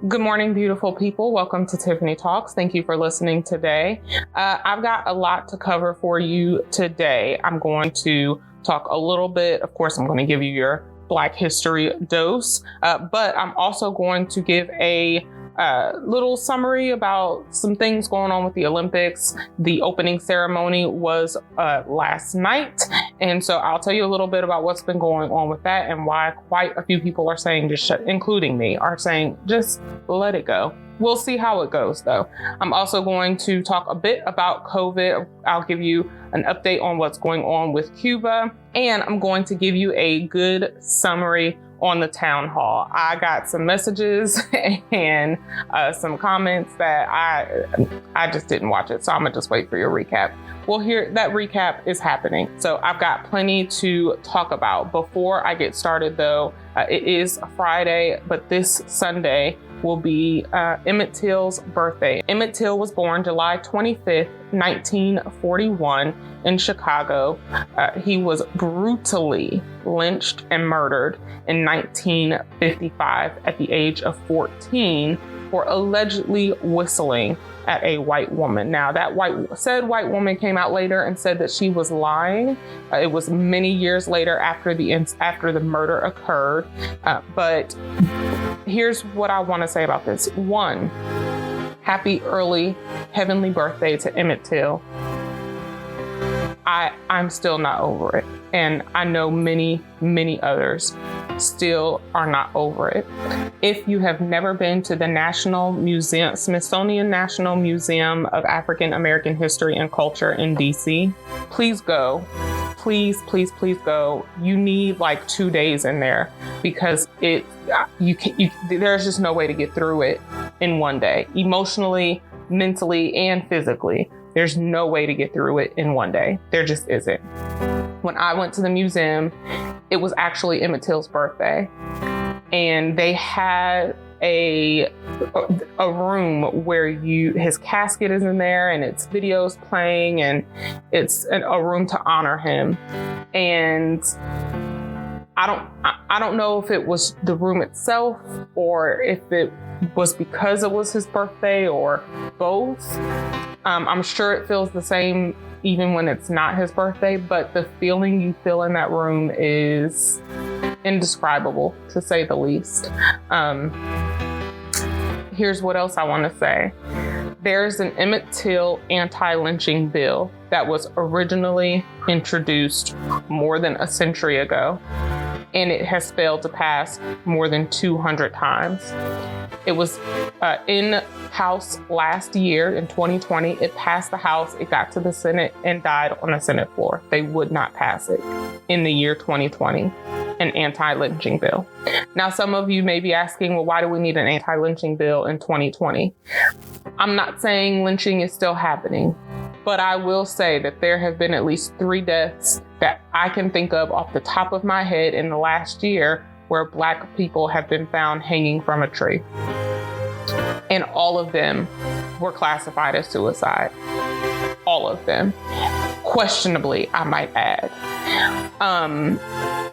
Good morning, beautiful people. Welcome to Tiffanie Talks. Thank you for listening today. I've got a lot to cover for you today. I'm going to talk a little bit. Of course, I'm going to give you your Black History dose, but I'm also going to give a little summary about some things going on with the Olympics. The opening ceremony was last night, and so I'll tell you a little bit about what's been going on with that and why quite a few people are saying, including me, are saying just let it go. We'll see how it goes, though. I'm also going to talk a bit about COVID. I'll give you an update on what's going on with Cuba, and I'm going to give you a good summary on the town hall. I got some messages and some comments that I just didn't watch it, so I'm gonna just wait for your recap. Well, here, that recap is happening. So I've got plenty to talk about. Before I get started, though, it is a Friday, but this Sunday will be Emmett Till's birthday. Emmett Till was born July 25th, 1941 in Chicago. He was brutally lynched and murdered in 1955 at the age of 14 for allegedly whistling at a white woman. Now, that said white woman came out later and said that she was lying. It was many years later after the murder occurred. But here's what I want to say about this. One, happy early heavenly birthday to Emmett Till. I'm still not over it. And I know many, many others still are not over it. If you have never been to the Smithsonian National Museum of African American History and Culture in DC, please go. Please, please, please go. You need like 2 days in there because there's just no way to get through it in one day. Emotionally, mentally, and physically, there's no way to get through it in one day. There just isn't. When I went to the museum, it was actually Emmett Till's birthday, and they had a room where his casket is in there and it's videos playing, and it's a room to honor him. And I don't know if it was the room itself or if it was because it was his birthday or both. I'm sure it feels the same even when it's not his birthday, but the feeling you feel in that room is indescribable, to say the least. Here's what else I want to say. There's an Emmett Till anti-lynching bill that was originally introduced more than a century ago, and it has failed to pass more than 200 times. It was in House last year in 2020. It passed the House, it got to the Senate, and died on the Senate floor. They would not pass it in the year 2020, an anti-lynching bill. Now, some of you may be asking, well, why do we need an anti-lynching bill in 2020? I'm not saying lynching is still happening, but I will say that there have been at least 3 deaths that I can think of off the top of my head in the last year where Black people have been found hanging from a tree. And all of them were classified as suicide. All of them. Questionably, I might add.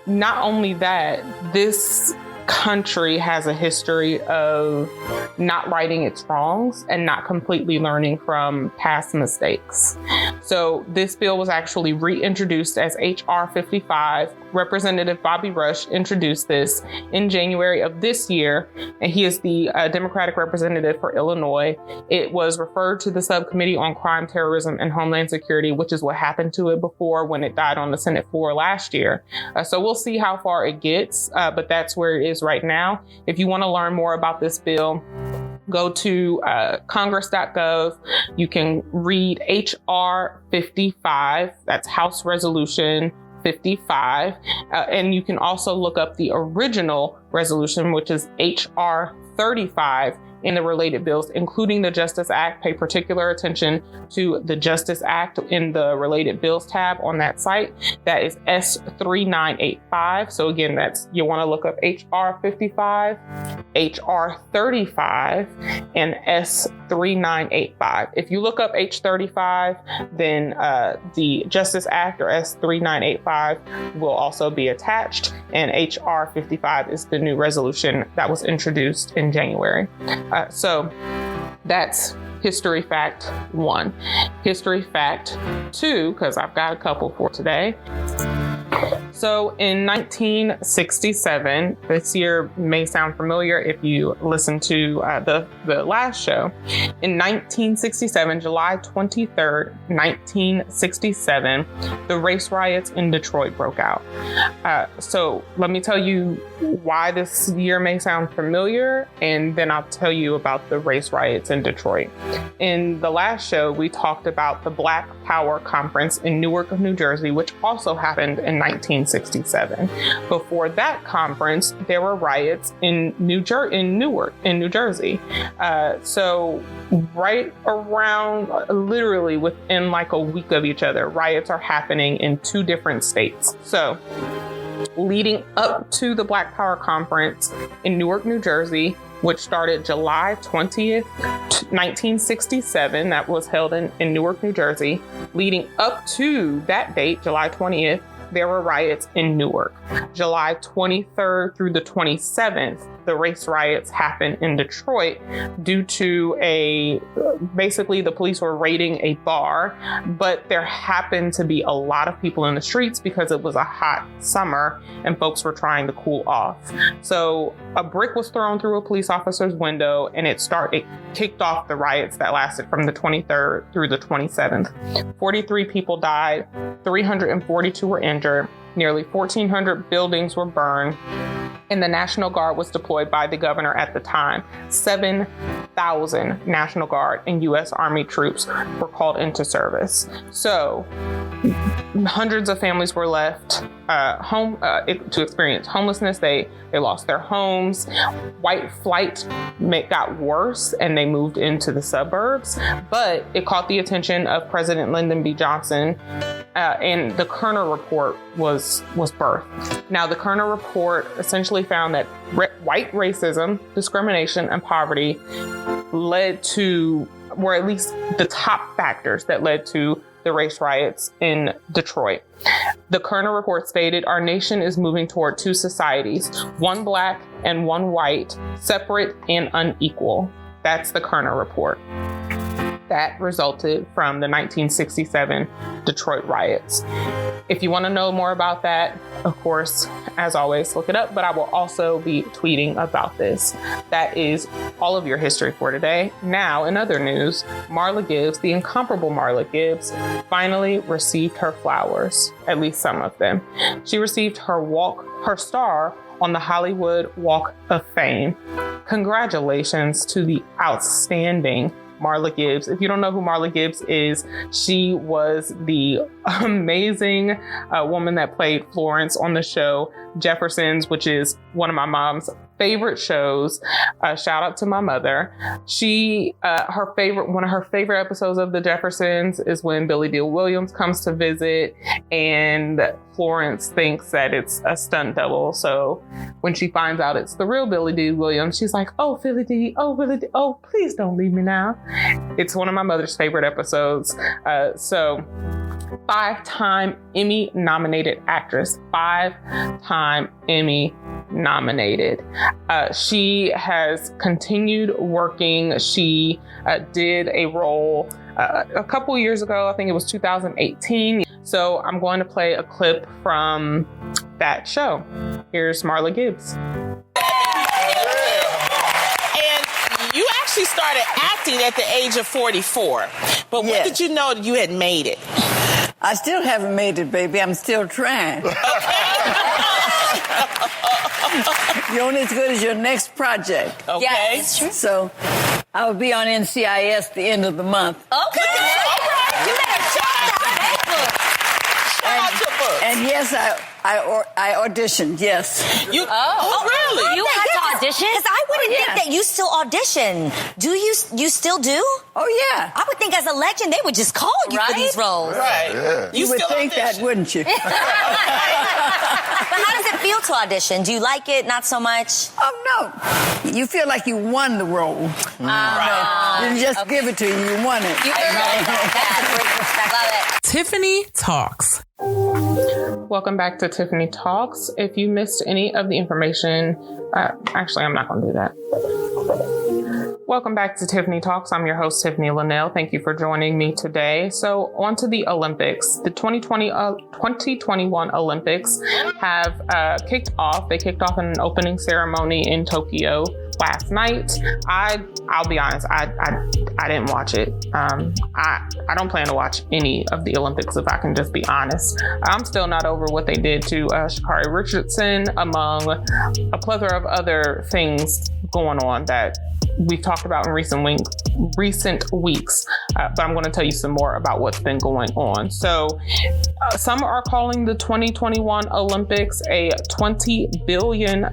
Not only that, this country has a history of not righting its wrongs and not completely learning from past mistakes. So this bill was actually reintroduced as H.R. 55. Representative Bobby Rush introduced this in January of this year, and he is the Democratic representative for Illinois. It was referred to the Subcommittee on Crime, Terrorism, and Homeland Security, which is what happened to it before when it died on the Senate floor last year. So we'll see how far it gets, but that's where it is right now. If you want to learn more about this bill, go to congress.gov. You can read H.R. 55. That's House Resolution 55. And you can also look up the original resolution, which is H.R. 35, in the related bills, including the Justice Act. Pay particular attention to the Justice Act in the related bills tab on that site. That is S3985. So again, you want to look up HR 55, HR 35, and S3985. If you look up H35, then the Justice Act or S3985 will also be attached, and HR 55 is the new resolution that was introduced in January. So that's history fact 1. History fact 2, because I've got a couple for today. So in 1967, this year may sound familiar if you listen to the last show. In 1967, July 23rd, 1967, the race riots in Detroit broke out. So let me tell you why this year may sound familiar, and then I'll tell you about the race riots in Detroit. In the last show, we talked about the Black Power Conference in Newark, New Jersey, which also happened in 1967. Before that conference, there were riots in Newark, in New Jersey. So right around, literally within like a week of each other, riots are happening in 2 different states. So leading up to the Black Power Conference in Newark, New Jersey, which started July 20th, 1967, that was held in Newark, New Jersey. Leading up to that date, July 20th, there were riots in Newark. July 23rd through the 27th, the race riots happened in Detroit due to basically the police were raiding a bar, but there happened to be a lot of people in the streets because it was a hot summer and folks were trying to cool off. So a brick was thrown through a police officer's window and it kicked off the riots that lasted from the 23rd through the 27th. 43 people died, 342 were injured, nearly 1,400 buildings were burned, and the National Guard was deployed by the governor at the time. 7,000 National Guard and U.S. Army troops were called into service. So hundreds of families were left to experience homelessness. They lost their homes. White flight got worse and they moved into the suburbs, but it caught the attention of President Lyndon B. Johnson, and the Kerner Report was birthed. Now, the Kerner Report essentially found that white racism, discrimination, and poverty were at least the top factors that led to the race riots in Detroit. The Kerner Report stated, "Our nation is moving toward 2 societies, one black and one white, separate and unequal." That's the Kerner Report. That resulted from the 1967 Detroit riots. If you want to know more about that, of course, as always, look it up, but I will also be tweeting about this. That is all of your history for today. Now, in other news, Marla Gibbs, the incomparable Marla Gibbs, finally received her flowers, at least some of them. She received her star on the Hollywood Walk of Fame. Congratulations to the outstanding Marla Gibbs. If you don't know who Marla Gibbs is, she was the amazing woman that played Florence on the show Jeffersons, which is one of my mom's favorite shows. Shout out to my mother. One of her favorite episodes of the Jeffersons is when Billy Dee Williams comes to visit and Florence thinks that it's a stunt double. So when she finds out it's the real Billy Dee Williams, she's like, "Oh, Billy Dee, oh, please don't leave me now." It's one of my mother's favorite episodes. So 5-time Emmy nominated actress, 5-time Emmy nominated. She has continued working. She did a role a couple years ago. I think it was 2018. So I'm going to play a clip from that show. Here's Marla Gibbs. And you actually started acting at the age of 44. But when did you know you had made it? I still haven't made it, baby. I'm still trying. You're only as good as your next project. Okay. Yes, true. So I will be on NCIS the end of the month. Okay. You better Shout out to books. And yes, I auditioned, yes. Oh, really? You had to audition? Because I wouldn't think that you still audition. Do you still do? Oh, yeah. I would think as a legend, they would just call you for these roles. Right. Yeah. You would think that, wouldn't you? But how does it feel to audition? Do you like it? Not so much? Oh, no. You feel like you won the role. Right. Didn't just give it to you. You won it. You earned it. I love it. Tiffanie Talks. Welcome back to Tiffanie Talks. If you missed any of the information, actually, I'm not going to do that. Welcome back to Tiffanie Talks. I'm your host, Tiffanie Lanelle. Thank you for joining me today. So on to the Olympics. The 2021 Olympics have kicked off. They kicked off in an opening ceremony in Tokyo last night. I'll be honest, I didn't watch it. I don't plan to watch any of the Olympics, if I can just be honest. I'm still not over what they did to Sha'Carri Richardson, among a plethora of other things going on that we've talked about in recent weeks, but I'm going to tell you some more about what's been going on. So some are calling the 2021 Olympics a 20 billion,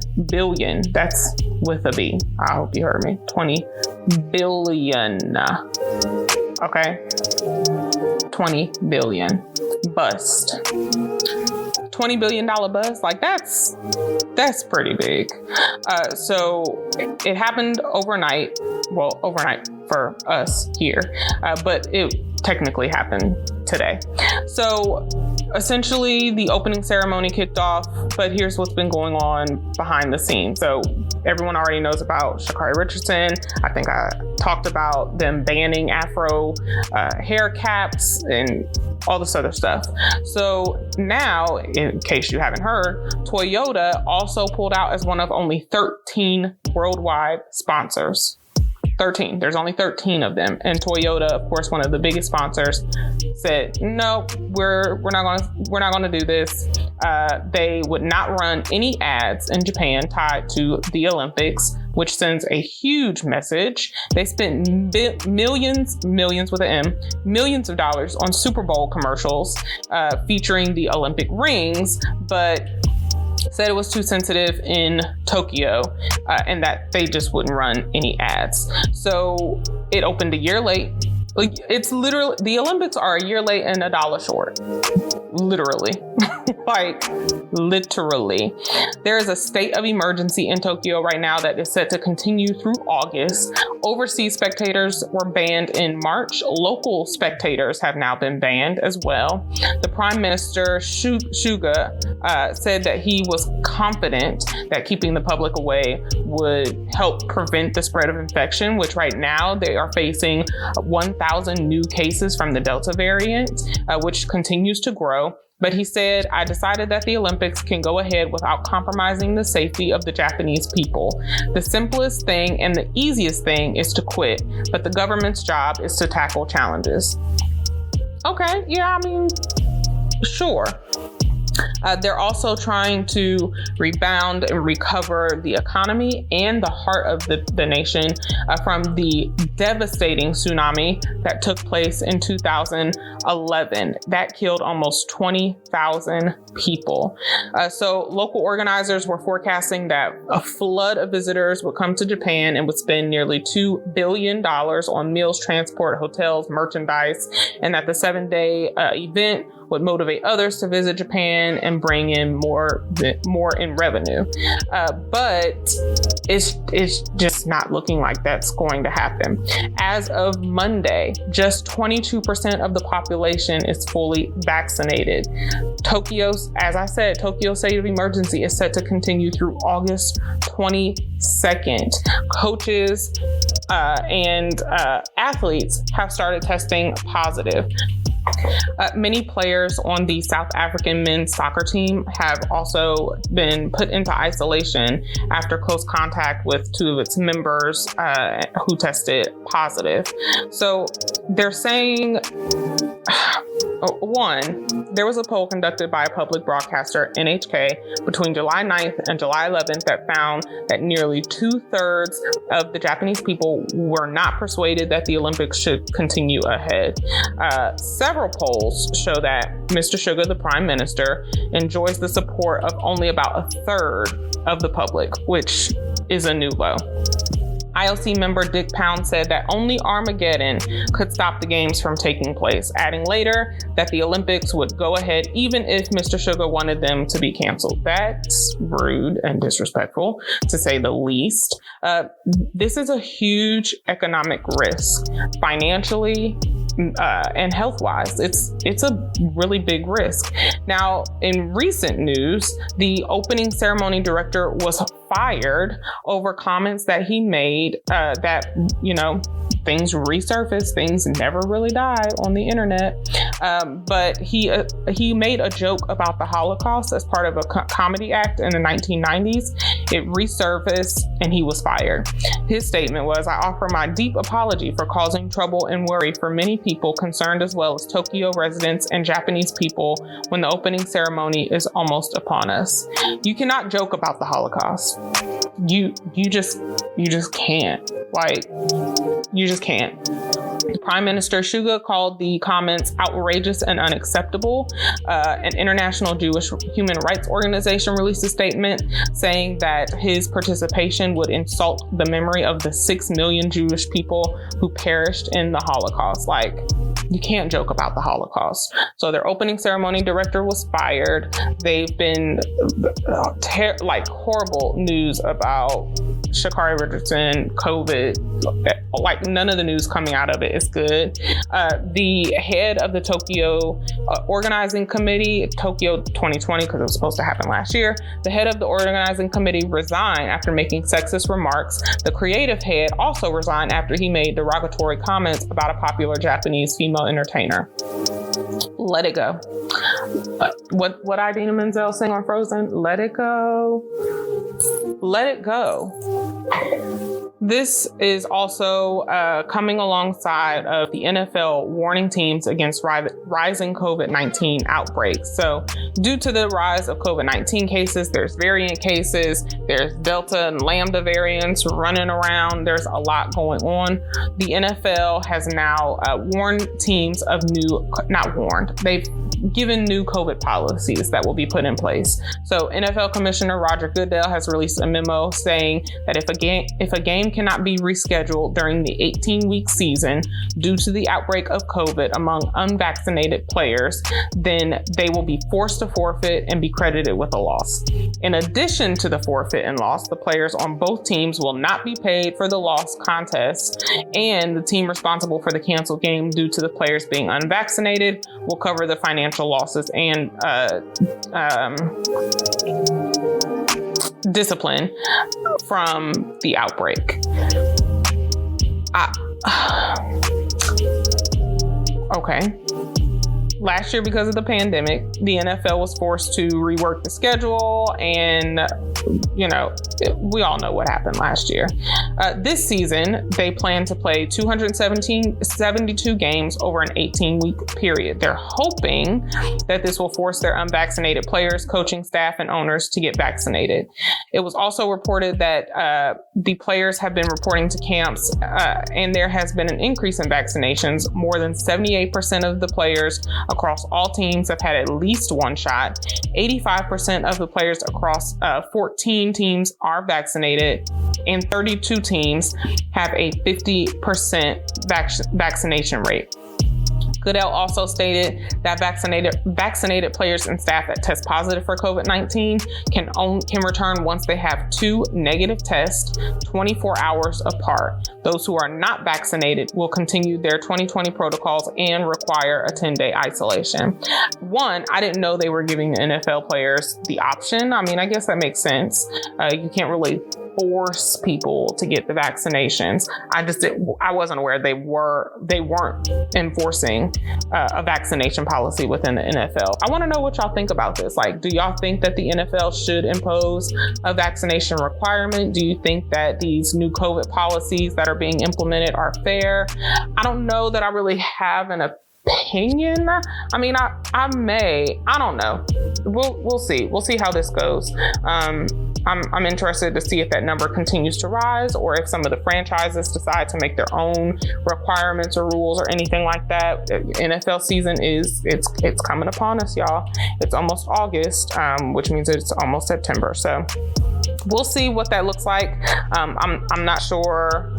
that's with a B. I hope you heard me. 20 billion. Okay. 20 billion bust. $20 billion bust, like that's pretty big. So it happened overnight. Well, overnight for us here, but it technically happened today. So essentially the opening ceremony kicked off, but here's what's been going on behind the scenes. So everyone already knows about Sha'Carri Richardson. I think I talked about them banning Afro hair caps and all this other stuff. So now, in case you haven't heard, Toyota also pulled out as one of only 13 worldwide sponsors. 13. There's only 13 of them. And Toyota, of course, one of the biggest sponsors, said, no, we're not gonna do this. They would not run any ads in Japan tied to the Olympics, which sends a huge message. They spent millions with an M, millions of dollars on Super Bowl commercials featuring the Olympic rings, but said it was too sensitive in Tokyo and that they just wouldn't run any ads. So it opened a year late. Like, it's literally, the Olympics are a year late and $1 short. Literally. Like, literally. There is a state of emergency in Tokyo right now that is set to continue through August. Overseas spectators were banned in March. Local spectators have now been banned as well. The Prime Minister, Suga, said that he was confident that keeping the public away would help prevent the spread of infection, which right now they are facing 1,000 new cases from the Delta variant, which continues to grow. But he said, I decided that the Olympics can go ahead without compromising the safety of the Japanese people. The simplest thing and the easiest thing is to quit, but the government's job is to tackle challenges. Okay, yeah, I mean, sure. They're also trying to rebound and recover the economy and the heart of the nation from the devastating tsunami that took place in 2011. That killed almost 20,000 people. So local organizers were forecasting that a flood of visitors would come to Japan and would spend nearly $2 billion on meals, transport, hotels, merchandise, and that the 7-day event would motivate others to visit Japan and bring in more in revenue. But it's just not looking like that's going to happen. As of Monday, just 22% of the population is fully vaccinated. Tokyo's state of emergency is set to continue through August 22nd. Coaches and athletes have started testing positive. Many players on the South African men's soccer team have also been put into isolation after close contact with 2 of its members who tested positive. So they're saying, one, there was a poll conducted by a public broadcaster, NHK, between July 9th and July 11th that found that nearly 2/3 of the Japanese people were not persuaded that the Olympics should continue ahead. Several polls show that Mr. Suga, the Prime Minister, enjoys the support of only about 1/3 of the public, which is a new low. IOC member Dick Pound said that only Armageddon could stop the games from taking place, adding later that the Olympics would go ahead even if Mr. Suga wanted them to be canceled. That's rude and disrespectful, to say the least. This is a huge economic risk, financially and health-wise. It's a really big risk. Now, in recent news, the opening ceremony director was fired over comments that he made that, things resurface, things never really die on the internet. But he made a joke about the Holocaust as part of a comedy act in the 1990s. It resurfaced and he was fired. His statement was, "I offer my deep apology for causing trouble and worry for many people concerned, as well as Tokyo residents and Japanese people, when the opening ceremony is almost upon us." You cannot joke about the Holocaust. You just can't. You just can't. Prime Minister Suga called the comments outrageous and unacceptable. An international Jewish human rights organization released a statement saying that his participation would insult the memory of the 6 million Jewish people who perished in the Holocaust. You can't joke about the Holocaust. So their opening ceremony director was fired. They've been horrible news about Sha'Carri Richardson, COVID. None of the news coming out of it is good. The head of the Tokyo organizing committee, Tokyo 2020, because it was supposed to happen last year, the head of the organizing committee resigned after making sexist remarks. The creative head also resigned after he made derogatory comments about a popular Japanese female entertainer. Let it go. What Idina Menzel sing on Frozen? Let it go. Let it go. This is also coming alongside of the NFL warning teams against rising COVID-19 outbreaks. So due to the rise of COVID-19 cases, there's variant cases, there's Delta and Lambda variants running around. There's a lot going on. The NFL has now warned teams of they've given new COVID policies that will be put in place. So NFL Commissioner Roger Goodell has released a memo saying that if a game cannot be rescheduled during the 18-week season due to the outbreak of COVID among unvaccinated players, then they will be forced to forfeit and be credited with a loss. In addition to the forfeit and loss, the players on both teams will not be paid for the lost contest, and the team responsible for the canceled game due to the players being unvaccinated will cover the financial losses and discipline from the outbreak. Okay. Last year, because of the pandemic, the NFL was forced to rework the schedule, and we all know what happened last year. This season, they plan to play 272 games over an 18-week period. They're hoping that this will force their unvaccinated players, coaching staff, and owners to get vaccinated. It was also reported that the players have been reporting to camps, and there has been an increase in vaccinations. More than 78% of the players across all teams have had at least one shot. 85% of the players across 14 teams are vaccinated, and 32 teams have a 50% vaccination rate. Goodell also stated that vaccinated players and staff that test positive for COVID-19 can return once they have 2 negative tests 24 hours apart. Those who are not vaccinated will continue their 2020 protocols and require a 10-day isolation. One, I didn't know they were giving the NFL players the option. I mean, I guess that makes sense. You can't really force people to get the vaccinations. I wasn't aware they weren't enforcing a vaccination policy within the NFL. I want to know what y'all think about this. Do y'all think that the NFL should impose a vaccination requirement? Do you think that these new COVID policies that are being implemented are fair? I don't know that I really have an opinion. I mean, I don't know. We'll see. We'll see how this goes. I'm interested to see if that number continues to rise, or if some of the franchises decide to make their own requirements or rules or anything like that. NFL season it's coming upon us, y'all. It's almost August, which means it's almost September. So we'll see what that looks like. I'm not sure.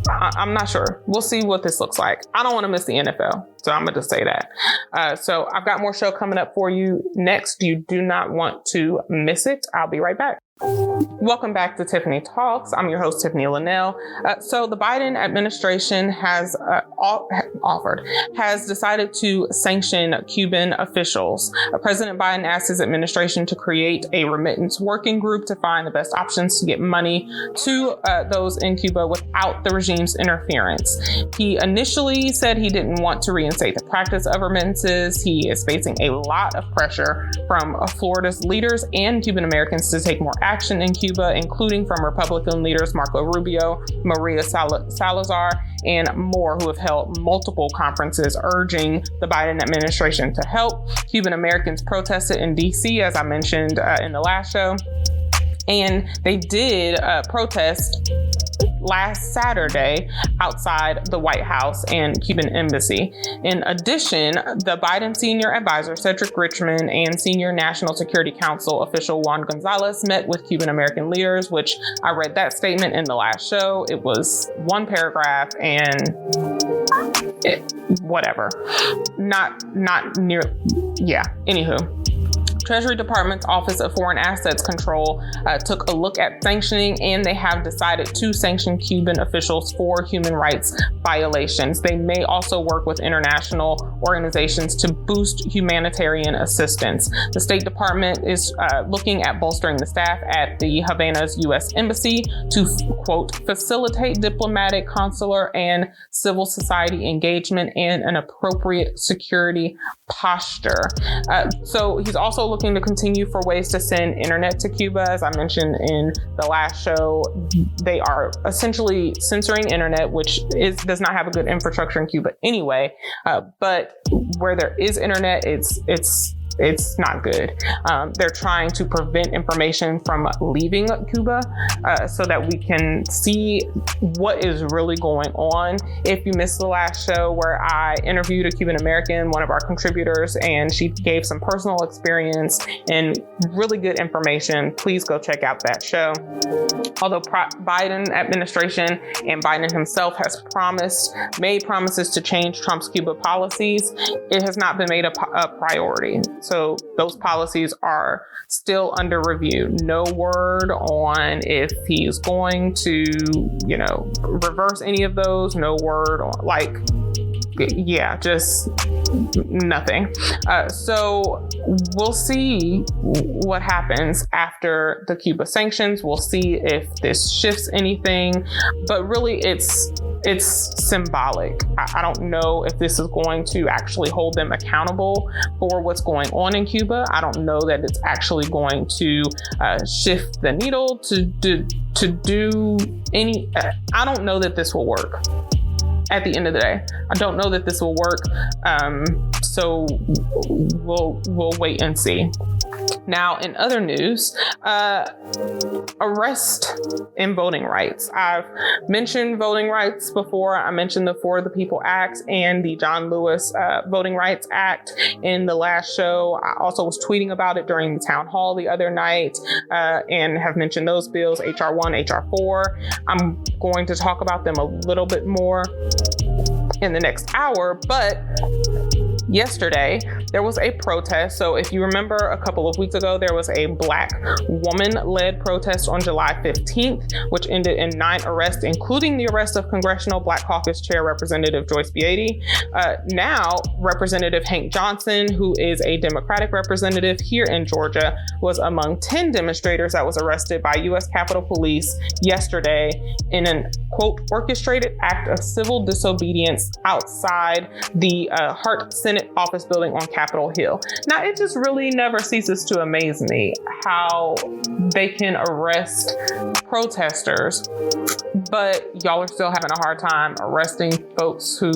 I'm not sure. We'll see what this looks like. I don't want to miss the NFL, so I'm going to say that. So I've got more show coming up for you next. You do not want to miss it. I'll be right back. Welcome back to Tiffanie Talks. I'm your host, Tiffanie Lanelle. So the Biden administration has decided to sanction Cuban officials. President Biden asked his administration to create a remittance working group to find the best options to get money to those in Cuba without the regime's interference. He initially said he didn't want to reinstate the practice of remittances. He is facing a lot of pressure from Florida's leaders and Cuban Americans to take more action in Cuba, including from Republican leaders Marco Rubio, Maria Salazar, and more, who have held multiple conferences urging the Biden administration to help. Cuban Americans protested in D.C., as I mentioned in the last show, and they did protest last Saturday outside the White House and Cuban embassy. In addition, the Biden senior advisor, Cedric Richmond, and senior National Security Council official Juan Gonzalez met with Cuban American leaders, which I read that statement in the last show. It was one paragraph and whatever. Not near. Yeah. Anywho. Treasury Department's Office of Foreign Assets Control took a look at sanctioning, and they have decided to sanction Cuban officials for human rights violations. They may also work with international organizations to boost humanitarian assistance. The State Department is looking at bolstering the staff at the Havana's U.S. Embassy to, quote, facilitate diplomatic, consular, and civil society engagement and an appropriate security posture. So he's also looking to continue for ways to send internet to Cuba. As I mentioned in the last show, they are essentially censoring internet, which does not have a good infrastructure in Cuba anyway. But where there is internet, it's not good. They're trying to prevent information from leaving Cuba so that we can see what is really going on. If you missed the last show where I interviewed a Cuban American, one of our contributors, and she gave some personal experience and really good information, please go check out that show. Although Biden administration and Biden himself has made promises to change Trump's Cuba policies, it has not been made a priority. So those policies are still under review. No word on if he's going to, reverse any of those. No word on just nothing. So we'll see what happens after the Cuba sanctions. We'll see if this shifts anything, but really it's symbolic. I don't know if this is going to actually hold them accountable for what's going on in Cuba. I don't know that it's actually going to shift the needle to do any. I don't know that this will work. At the end of the day, I don't know that this will work. So we'll wait and see. Now, in other news, arrest in voting rights. I've mentioned voting rights before. I mentioned the For the People Act and the John Lewis Voting Rights Act in the last show. I also was tweeting about it during the town hall the other night and have mentioned those bills, HR 1, HR 4. I'm going to talk about them a little bit more in the next hour, but yesterday there was a protest. So if you remember, a couple of weeks ago, there was a Black woman-led protest on July 15th, which ended in 9 arrests, including the arrest of Congressional Black Caucus Chair Representative Joyce Beatty. Now, Representative Hank Johnson, who is a Democratic representative here in Georgia, was among 10 demonstrators that was arrested by U.S. Capitol Police yesterday in an, quote, orchestrated act of civil disobedience outside the Hart Senate office building on Capitol Hill. Now, it just really never ceases to amaze me how they can arrest protesters, but y'all are still having a hard time arresting folks who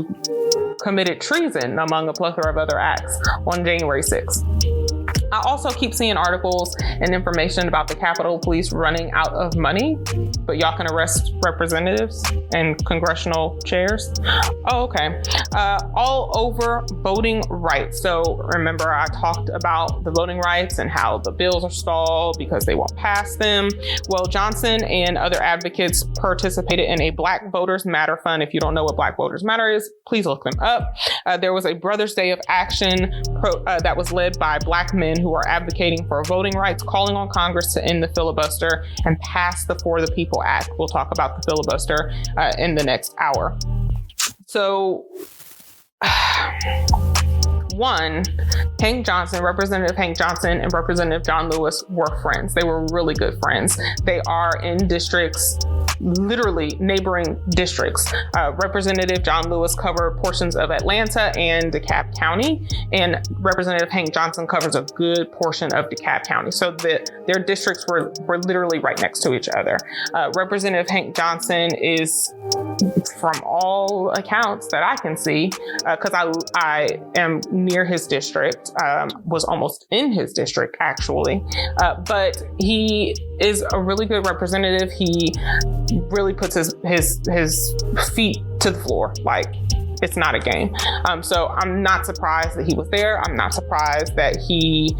committed treason, among a plethora of other acts, on January 6th. I also keep seeing articles and information about the Capitol Police running out of money, but y'all can arrest representatives and congressional chairs. Oh, okay. All over voting rights. So remember, I talked about the voting rights and how the bills are stalled because they won't pass them. Well, Johnson and other advocates participated in a Black Voters Matter Fund. If you don't know what Black Voters Matter is, please look them up. There was a Brothers Day of Action that was led by Black men men who are advocating for voting rights, calling on Congress to end the filibuster and pass the For the People Act. We'll talk about the filibuster in the next hour. So, one, Representative Hank Johnson and Representative John Lewis were friends. They were really good friends. They are in districts, literally neighboring districts. Representative John Lewis covered portions of Atlanta and DeKalb County, and Representative Hank Johnson covers a good portion of DeKalb County. So their districts were literally right next to each other. Representative Hank Johnson is, from all accounts that I can see, because I am near his district, was almost in his district actually, but he is a really good representative. He really puts his feet to the floor, like it's not a game. So I'm not surprised that he was there. I'm not surprised that he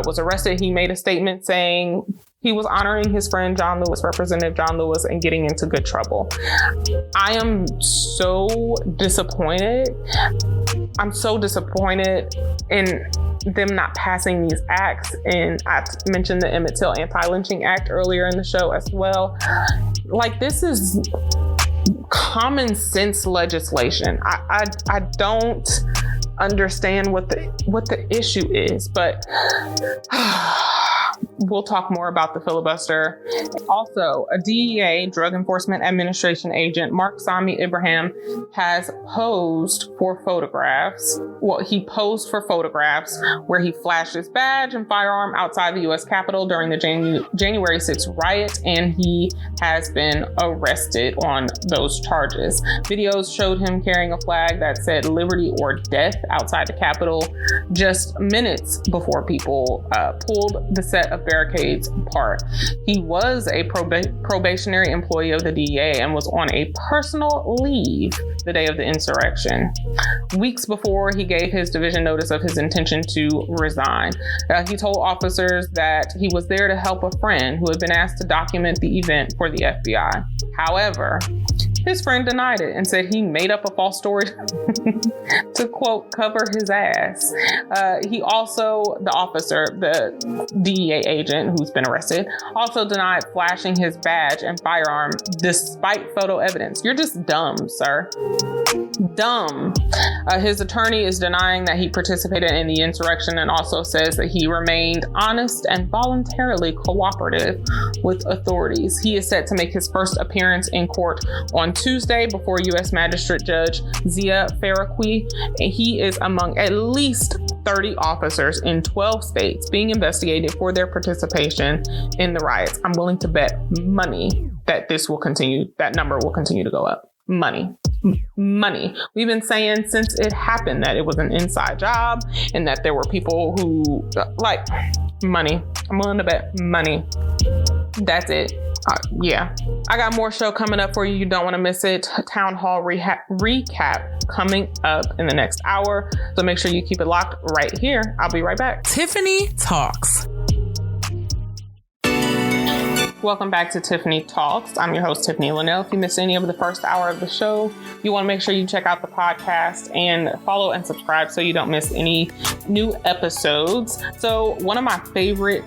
was arrested. He made a statement saying he was honoring his friend John Lewis, Representative John Lewis, and getting into good trouble. I am so disappointed. I'm so disappointed in them not passing these acts. And I mentioned the Emmett Till Anti-Lynching Act earlier in the show as well. Like, this is common sense legislation. I don't understand what the issue is, but we'll talk more about the filibuster. Also, a DEA, Drug Enforcement Administration agent, Mark Sami Ibrahim, has posed for photographs. Well, he posed for photographs where he flashed his badge and firearm outside the U.S. Capitol during the January 6th riot, and he has been arrested on those charges. Videos showed him carrying a flag that said "Liberty or Death" outside the Capitol just minutes before people pulled the set of barricades apart. He was a probationary employee of the DEA and was on a personal leave the day of the insurrection, weeks before he gave his division notice of his intention to resign. He told officers that he was there to help a friend who had been asked to document the event for the FBI. However, his friend denied it and said he made up a false story to, quote, cover his ass. He also, the officer, the DEA agent who's been arrested, also denied flashing his badge and firearm despite photo evidence. You're just dumb, sir. Dumb. His attorney is denying that he participated in the insurrection and also says that he remained honest and voluntarily cooperative with authorities. He is set to make his first appearance in court on Tuesday before U.S. Magistrate Judge Zia Faroqui. He is among at least 30 officers in 12 states being investigated for their participation in the riots. I'm willing to bet money that that number will continue to go up. Money. We've been saying since it happened that it was an inside job and that there were people who money. I'm willing to bet money. That's it. Yeah. I got more show coming up for you. You don't want to miss it. Town Hall recap coming up in the next hour. So make sure you keep it locked right here. I'll be right back. Tiffanie Talks. Welcome back to Tiffanie Talks. I'm your host, Tiffanie Lanelle. If you missed any of the first hour of the show, you want to make sure you check out the podcast and follow and subscribe so you don't miss any new episodes. So one of my favorite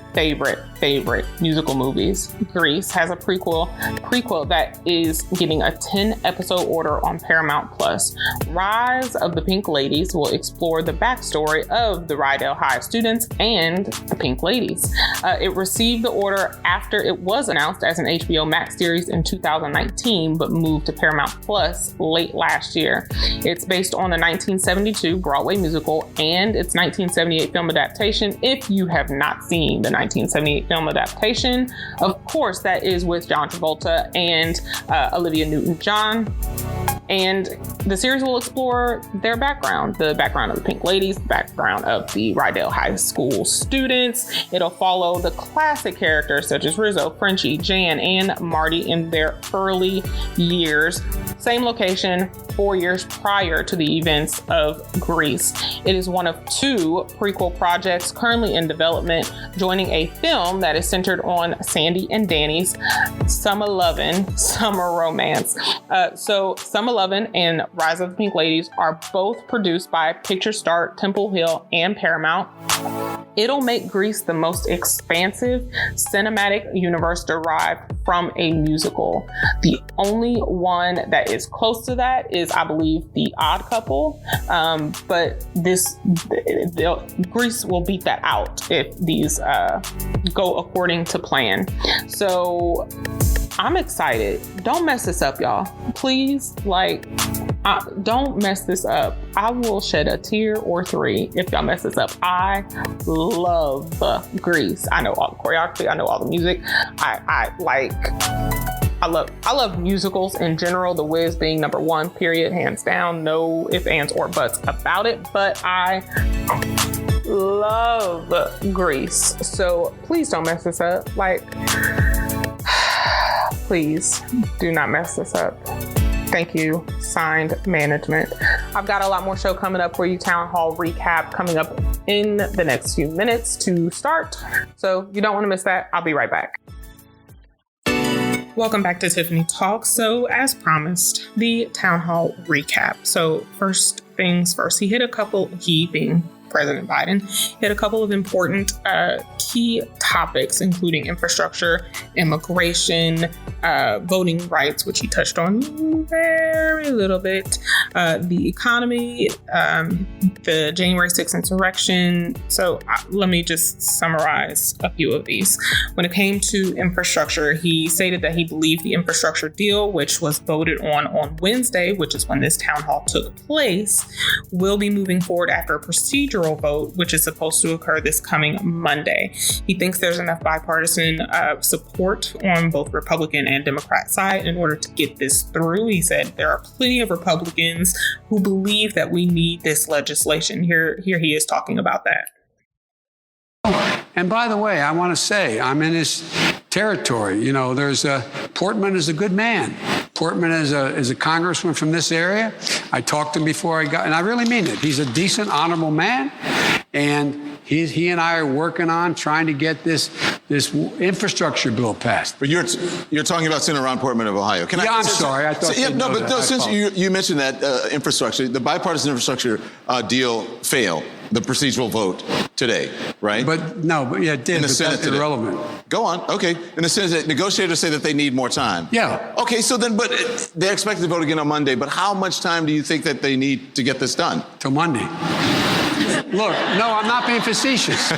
musical movies, Grease, has a prequel that is getting a 10-episode order on Paramount Plus. Rise of the Pink Ladies will explore the backstory of the Rydell High students and the Pink Ladies. It received the order after it was announced as an HBO Max series in 2019, but moved to Paramount Plus late last year. It's based on the 1972 Broadway musical and its 1978 film adaptation. If you have not seen the 1978 film adaptation, of course, that is with John Travolta and Olivia Newton-John. And the series will explore their background, the background of the Pink Ladies, the background of the Rydell High School students. It'll follow the classic characters such as Rizzo, Frenchie, Jan, and Marty in their early years. Same location, 4 years prior to the events of Grease. It is one of 2 prequel projects currently in development, joining a film that is centered on Sandy and Danny's summer lovin', summer romance. So Summer Lovin' and Rise of the Pink Ladies are both produced by Picture Start, Temple Hill, and Paramount. It'll make Grease the most expansive cinematic universe derived from a musical. The only one that is close to that is, I believe, The Odd Couple. But Grease will beat that out if these go according to plan. So I'm excited. Don't mess this up, y'all. Please, don't mess this up. I will shed a tear or three if y'all mess this up. I love Grease. I know all the choreography. I know all the music. I love musicals in general. The Wiz being number one, period, hands down. No ifs, ands, or buts about it. But I love Grease. So please don't mess this up. Please do not mess this up. Thank you, signed management. I've got a lot more show coming up for you. Town Hall recap coming up in the next few minutes to start. So you don't want to miss that. I'll be right back. Welcome back to Tiffanie Talks. So as promised, the Town Hall recap. So first things first, he being President Biden, hit a couple of important key topics, including infrastructure, immigration, voting rights, which he touched on very little bit, the economy, the January 6th insurrection. So let me just summarize a few of these. When it came to infrastructure, he stated that he believed the infrastructure deal, which was voted on Wednesday, which is when this town hall took place, will be moving forward after a procedural vote, which is supposed to occur this coming Monday. He thinks there's enough bipartisan support on both Republican and Democrat side in order to get this through. He said there are plenty of Republicans who believe that we need this legislation. Here he is talking about that. And by the way, I want to say, I'm in his territory. Portman is a good man. Portman is a congressman from this area. I talked to him before and I really mean it. He's a decent, honorable man. And he and I are working on trying to get this infrastructure bill passed. But you're talking about Senator Ron Portman of Ohio. I'm sorry. I thought. Since you mentioned that infrastructure, the bipartisan infrastructure deal failed the procedural vote today, right? It did. In the Senate that's irrelevant. Go on. Okay. In the Senate, negotiators say that they need more time. Yeah. Okay. So then, but they're expected to vote again on Monday. But how much time do you think that they need to get this done? Till Monday. Look, no, I'm not being facetious.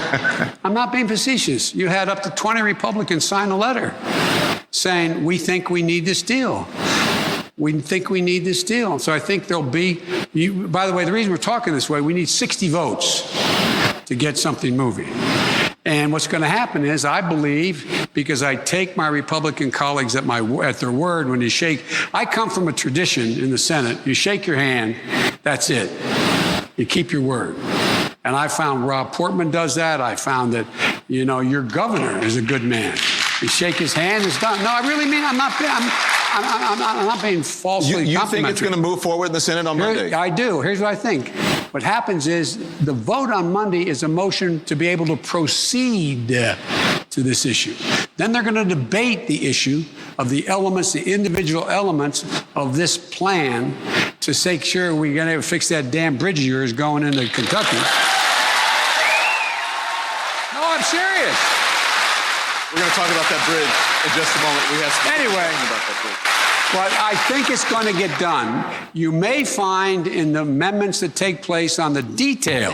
I'm not being facetious. You had up to 20 Republicans sign a letter saying, we think we need this deal. We think we need this deal. So I think there'll be, by the way, the reason we're talking this way, we need 60 votes to get something moving. And what's going to happen is, I believe, because I take my Republican colleagues at their word when you shake. I come from a tradition in the Senate. You shake your hand, that's it. You keep your word. And I found Rob Portman does that. I found that, your governor is a good man. You shake his hand, it's done. No, I really mean, I'm not being falsely You think it's going to move forward in the Senate on Monday? I do. Here's what I think. What happens is the vote on Monday is a motion to be able to proceed to this issue. Then they're going to debate the issue of the elements, the individual elements of this plan to make sure we're going to fix that damn bridge of yours going into Kentucky. No, I'm serious. We're going to talk about that bridge in just a moment. We have some anyway about that bridge. But I think it's going to get done. You may find in the amendments that take place on the detail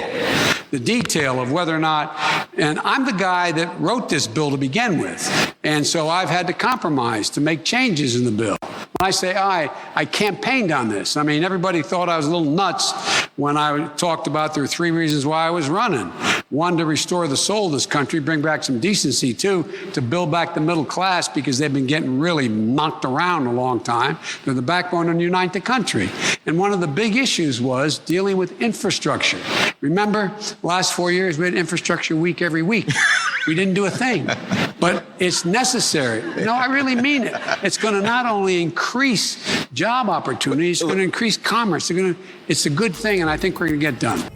of whether or not, and I'm the guy that wrote this bill to begin with. And so I've had to compromise to make changes in the bill. When I say I campaigned on this. I mean, everybody thought I was a little nuts when I talked about there were 3 reasons why I was running. 1, to restore the soul of this country, bring back some decency. 2, to build back the middle class because they've been getting really knocked around a long time. They're the backbone and unite the country. And one of the big issues was dealing with infrastructure. Remember, last 4 years we had infrastructure week every week. We didn't do a thing. But it's necessary. No, I really mean it. It's going to not only increase job opportunities, it's going to increase commerce. It's a good thing, and I think we're going to get done.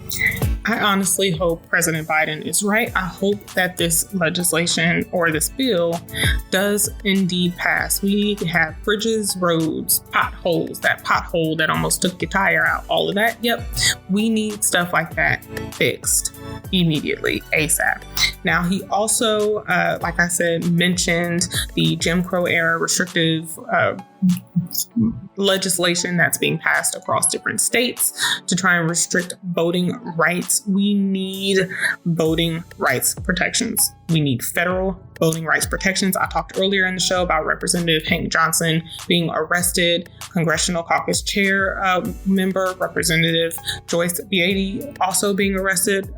I honestly hope President Biden is right. I hope that this legislation or this bill does indeed pass. We need to have bridges, roads, potholes, that pothole that almost took your tire out, all of that. Yep. We need stuff like that fixed immediately. ASAP. Now, he also, like I said, mentioned the Jim Crow era restrictive legislation that's being passed across different states to try and restrict voting rights. We need voting rights protections. We need federal voting rights protections. I talked earlier in the show about Representative Hank Johnson being arrested, Congressional Caucus Chair member Representative Joyce Beatty also being arrested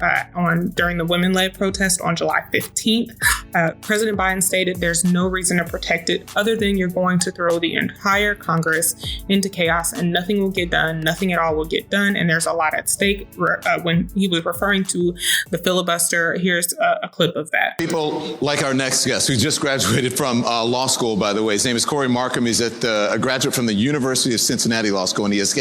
during the women-led protest on July 15th. President Biden stated there's no reason to protect it other than you're going to throw the entire Congress into chaos and nothing will get done. Nothing at all will get done. And there's a lot at stake. When he was referring to the filibuster, here's a clip of that. People like our next guest, who just graduated from law school, by the way. His name is Corey Markham. He's a graduate from the University of Cincinnati Law School, and he's a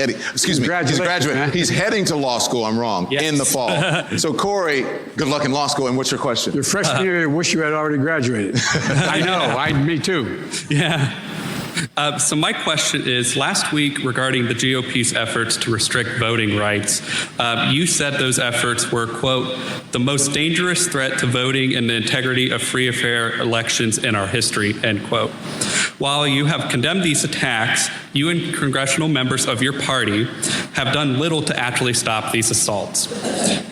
graduate. Man. He's heading to law school, I'm wrong, in the fall. So Corey, good luck in law school, and what's your question? Your freshman year, I wish you had already graduated. I know, me too. Yeah. So my question is, last week regarding the GOP's efforts to restrict voting rights, you said those efforts were, quote, the most dangerous threat to voting and the integrity of free and fair elections in our history, end quote. While you have condemned these attacks, you and congressional members of your party have done little to actually stop these assaults.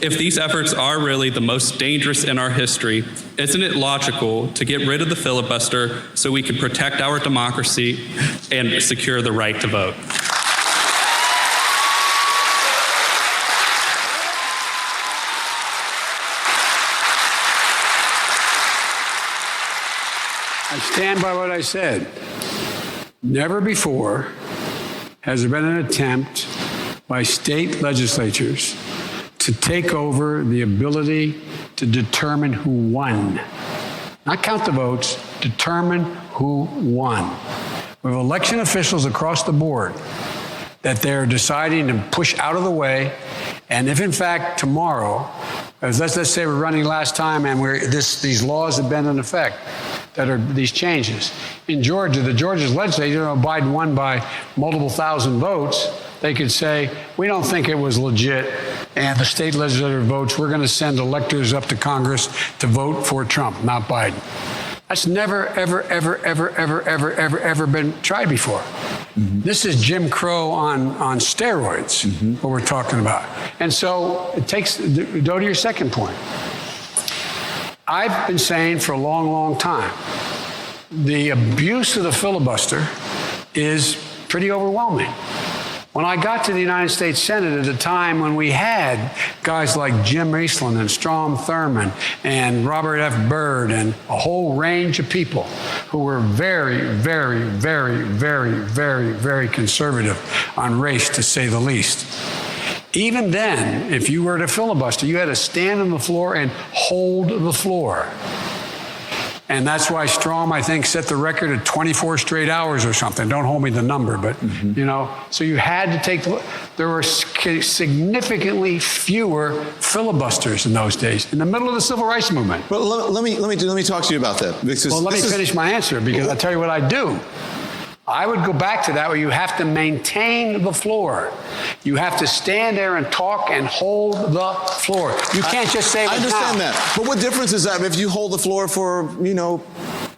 If these efforts are really the most dangerous in our history, isn't it logical to get rid of the filibuster so we can protect our democracy and secure the right to vote? I stand by what I said. Never before has there been an attempt by state legislatures to take over the ability to determine who won. Not count the votes, determine who won. We have election officials across the board that they're deciding to push out of the way. And if in fact tomorrow, as let's say we're running last time and these laws have been in effect, that are these changes. In Georgia, the Georgia legislature, Biden won by multiple thousand votes. They could say, we don't think it was legit, and the state legislature votes, we're going to send electors up to Congress to vote for Trump, not Biden. That's never, ever been tried before. Mm-hmm. This is Jim Crow on steroids, what we're talking about. And so it takes, go to your second point. I've been saying for a long, long time, the abuse of the filibuster is pretty overwhelming. When I got to the United States Senate at a time when we had guys like Jim Eastland and Strom Thurmond and Robert F. Byrd and a whole range of people who were very, very conservative on race, to say the least. Even then, if you were to filibuster, you had to stand on the floor and hold the floor. And that's why Strom, I think, set the record at 24 straight hours or something. Don't hold me the number, but, so you had to take, there were significantly fewer filibusters in those days, in the middle of the civil rights movement. But let me talk to you about that. Well, let me finish my answer, because I'll tell you what I do. I would go back to that, where you have to maintain the floor. You have to stand there and talk and hold the floor. You can't just say, I understand that. But what difference is that if you hold the floor for,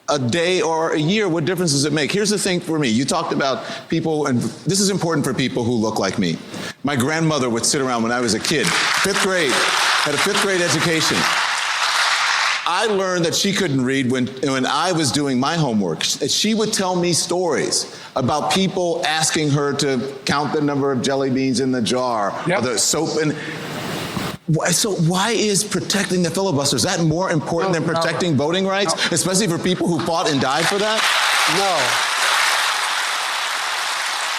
a day or a year? What difference does it make? Here's the thing for me. You talked about people, and this is important for people who look like me. My grandmother would sit around when I was a kid, fifth grade, had a fifth grade education. I learned that she couldn't read when I was doing my homework. She would tell me stories about people asking her to count the number of jelly beans in the jar, or the soap. So why is protecting the filibuster, is that more important than protecting voting rights, especially for people who fought and died for that? No,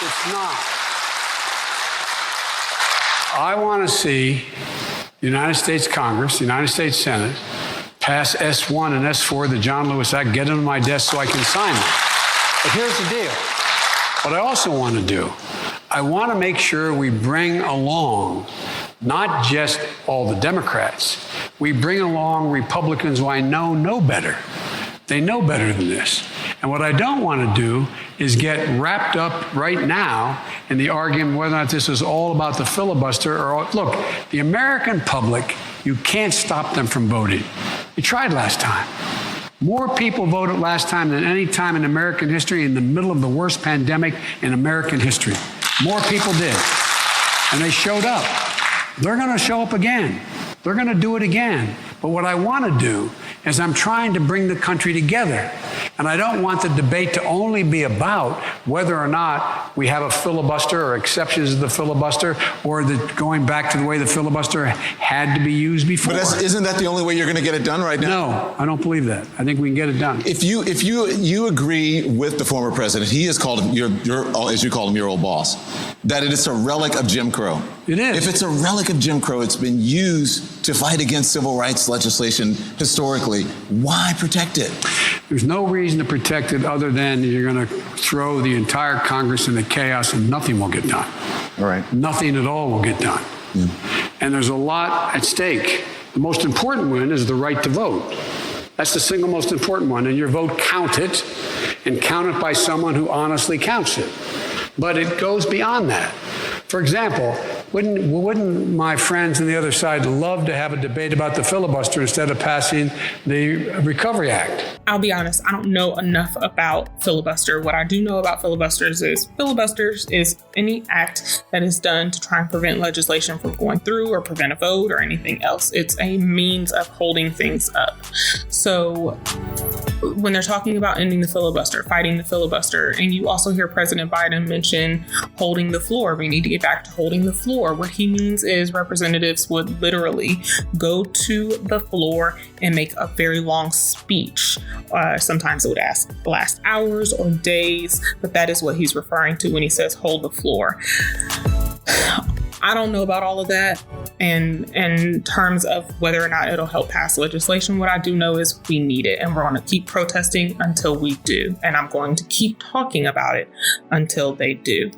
it's not. I want to see the United States Congress, the United States Senate, pass S1 and S4, the John Lewis Act, get them on my desk so I can sign them. But here's the deal. What I also want to do, I want to make sure we bring along not just all the Democrats, we bring along Republicans who I know better. They know better than this. And what I don't want to do is get wrapped up right now in the argument whether or not this is all about the filibuster or, look, the American public, you can't stop them from voting. You tried last time. More people voted last time than any time in American history in the middle of the worst pandemic in American history. More people did. And they showed up. They're going to show up again. They're going to do it again. But what I want to do is I'm trying to bring the country together. And I don't want the debate to only be about whether or not we have a filibuster or exceptions to the filibuster or going back to the way the filibuster had to be used before. But isn't that the only way you're going to get it done right now? No, I don't believe that. I think we can get it done. If you agree with the former president, he has called him your as you call him, your old boss, that it is a relic of Jim Crow. It is. If it's a relic of Jim Crow, it's been used to fight against civil rights legislation historically. Why protect it? There's no reason to protect it other than you're going to throw the entire Congress into chaos and nothing will get done. All right. Nothing at all will get done. Yeah. And there's a lot at stake. The most important one is the right to vote. That's the single most important one. And your vote counted, and counted by someone who honestly counts it. But it goes beyond that. For example, wouldn't my friends on the other side love to have a debate about the filibuster instead of passing the Recovery Act? I'll be honest, I don't know enough about filibuster. What I do know about filibusters is any act that is done to try and prevent legislation from going through or prevent a vote or anything else. It's a means of holding things up. So when they're talking about ending the filibuster, fighting the filibuster, and you also hear President Biden mention holding the floor, we need to get back to holding the floor. What he means is representatives would literally go to the floor and make a very long speech. Sometimes it would last hours or days, but that is what he's referring to when he says hold the floor. I don't know about all of that. And in terms of whether or not it'll help pass legislation, what I do know is we need it, and we're going to keep protesting until we do. And I'm going to keep talking about it until they do.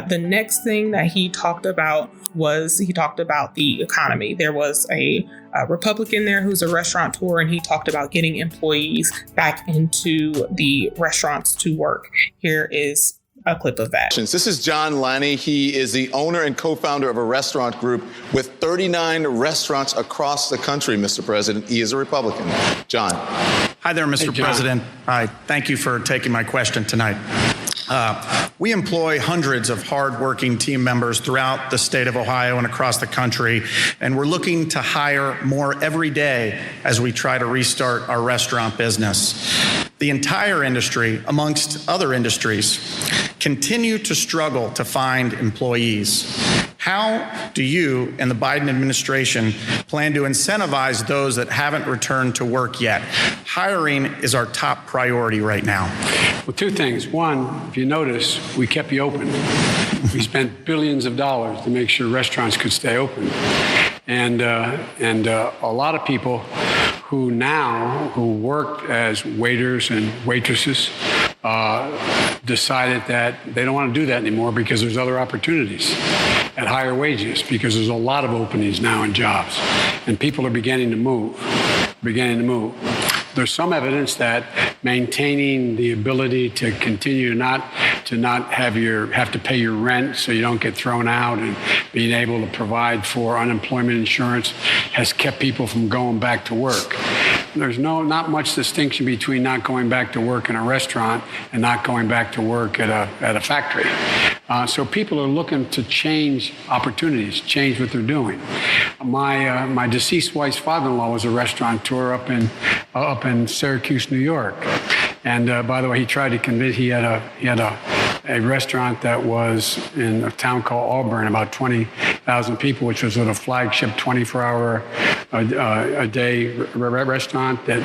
The next thing that he talked about was the economy. There was a Republican there who's a restaurateur, and he talked about getting employees back into the restaurants to work. Here is a clip of that. This is John Lanny. He is the owner and co-founder of a restaurant group with 39 restaurants across the country, Mr. President. He is a Republican. John. Hi there, Mr. President. Hi. Thank you for taking my question tonight. We employ hundreds of hardworking team members throughout the state of Ohio and across the country, and we're looking to hire more every day as we try to restart our restaurant business. The entire industry, amongst other industries, continue to struggle to find employees. How do you and the Biden administration plan to incentivize those that haven't returned to work yet? Hiring is our top priority right now. Well, two things. One, if you notice, we kept you open. We spent billions of dollars to make sure restaurants could stay open. And a lot of people who worked as waiters and waitresses decided that they don't want to do that anymore because there's other opportunities at higher wages, because there's a lot of openings now in jobs, and people are beginning to move. There's some evidence that maintaining the ability to continue to not have to pay your rent so you don't get thrown out, and being able to provide for unemployment insurance has kept people from going back to work. There's not much distinction between not going back to work in a restaurant and not going back to work at a factory. So people are looking to change opportunities, change what they're doing. My deceased wife's father-in-law was a restaurateur up in Syracuse, New York. And by the way, he tried to convince. He had a restaurant that was in a town called Auburn, about 20,000 people, which was sort of flagship 24-hour a day restaurant that.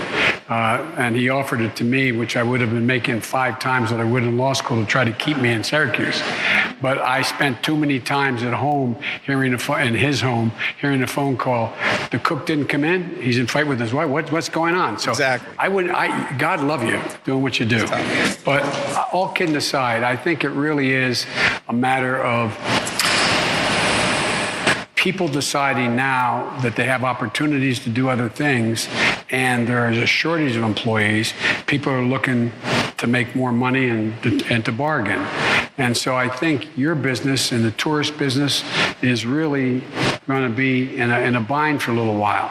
And he offered it to me, which I would have been making 5 times what I would in law school, to try to keep me in Syracuse. But I spent too many times at home hearing the phone call. The cook didn't come in. He's in fight with his wife. What's going on? So exactly. God love you doing what you do. But all kidding aside, I think it really is a matter of people deciding now that they have opportunities to do other things, and there is a shortage of employees. People are looking to make more money and to bargain. And so I think your business and the tourist business is really going to be in a bind for a little while.